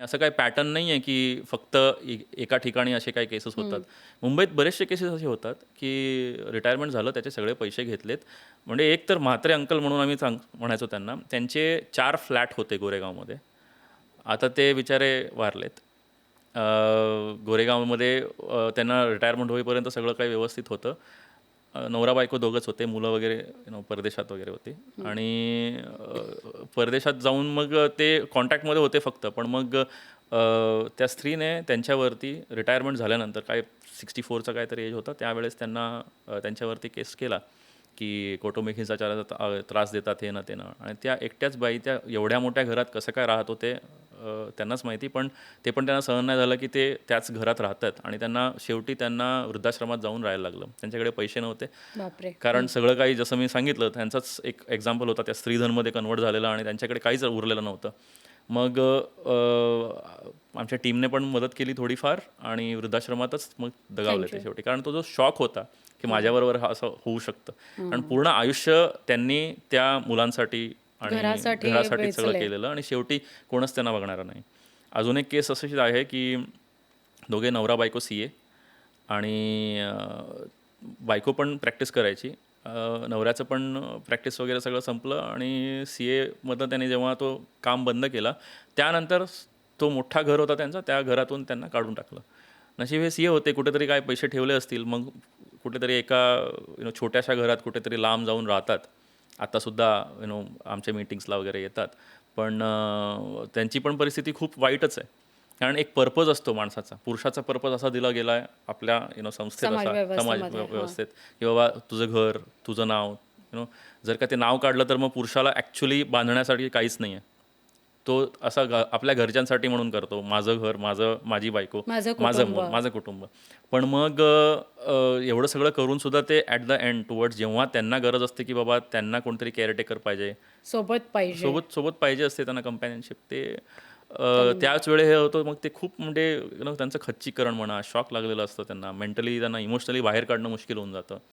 असं काही पॅटर्न नाही आहे, की फक्त एका ठिकाणी असे काही केसेस होतात. मुंबईत बरेचसे केसेस असे होतात, की रिटायरमेंट झालं, त्याचे सगळे पैसे घेतलेत. म्हणजे एक तर म्हात्रे अंकल म्हणून आम्ही म्हणायचो त्यांना. त्यांचे 4 फ्लॅट होते गोरेगावमध्ये. आता ते बिचारे वारलेत. अ, गोरेगावमध्ये त्यांना रिटायरमेंट होईपर्यंत सगळं काही व्यवस्थित होतं. नवरा बायको दोघंच होते. मुलं वगैरे परदेशात वगैरे होती आणि परदेशात जाऊन मग ते कॉन्टॅक्टमध्ये होते फक्त. पण मग त्या स्त्रीने त्यांच्यावरती रिटायरमेंट झाल्यानंतर काय 64चा काहीतरी एज होता. त्यावेळेस त्यांना त्यांच्यावरती केस केला, की कौटुंबिक हिंसाचाराचा त्रास देतात हे ना ते ना. आणि त्या एकट्याच बाई त्या एवढ्या मोठ्या घरात कसं काय राहत होते त्यांनाच माहिती. पण ते पण त्यांना सहन नाही झालं, की ते त्याच घरात राहतात आणि शेवटी त्यांना वृद्धाश्रमात जाऊन राहायला लागलं. त्यांच्याकडे पैसे नव्हते. बापरे! कारण सगळं काही जसं मी सांगितलं त्यांचाच एक एक्झाम्पल होता त्या स्त्रीधनमध्ये कन्व्हर्ट झालेला आणि त्यांच्याकडे काहीच उरलेलं नव्हतं. मग आमच्या टीमने पण मदत केली थोडीफार आणि वृद्धाश्रमातच मग दगावले ते त्यांचे शेवटी. कारण तो जो शॉक होता, की हां, माझ्याबरोबर असं होऊ शकतं. कारण हां. पूर्ण आयुष्य त्यांनी त्या मुलांसाठी आणि घरासाठी घरासाठीच सगळं वेचले. केलेलं आणि शेवटी कोणच त्यांना बघणारं नाही. अजून एक केस अशीच आहे, की दोघे नवरा बायको CA आणि बायको पण प्रॅक्टिस करायची. नवऱ्याचं पण प्रॅक्टिस वगैरे सगळं संपलं आणि CAमधनं त्याने जेव्हा तो काम बंद केला, त्यानंतर तो मोठा घर होता त्यांचा, त्या घरातून त्यांना काढून टाकलं. नशीब हे CA होते, कुठेतरी काय पैसे ठेवले असतील, मग कुठेतरी एका छोट्याशा घरात कुठेतरी लांब जाऊन राहतात. आत्तासुद्धा आमच्या मीटिंग्सला वगैरे येतात. पण त्यांची पण परिस्थिती खूप वाईटच आहे. कारण एक पर्पज असतो माणसाचा. पुरुषाचा पर्पज असा दिला गेला आहे आपल्या संस्थेत समाज असा, समाज व्यवस्थेमध्ये. हां. व्यवस्थेत, की बाबा तुझं घर, तुझं नाव, जर का ते नाव काढलं तर मग पुरुषाला ॲक्च्युली बांधण्यासाठी काहीच नाही आहे. तो असा आपल्या घरच्यांसाठी म्हणून करतो. माझं घर, माझी बायको, माझं माझं कुटुंब. मूल, माझं कुटुंब. पण मग एवढं सगळं करून सुद्धा ते ॲट द एंड टुवर्ड्स जेव्हा त्यांना गरज असते, की बाबा त्यांना कोणतरी केअरटेकर पाहिजे, सोबत पाहिजे. सोबत पाहिजे असते त्यांना कंपॅनियनशिप, ते त्यांना त्याच वेळे हे होतं. मग ते खूप म्हणजे त्यांचं खच्चीकरण म्हणा, शॉक लागलेलं असतं त्यांना. मेंटली त्यांना इमोशनली बाहेर काढणं मुश्किल होऊन जातं.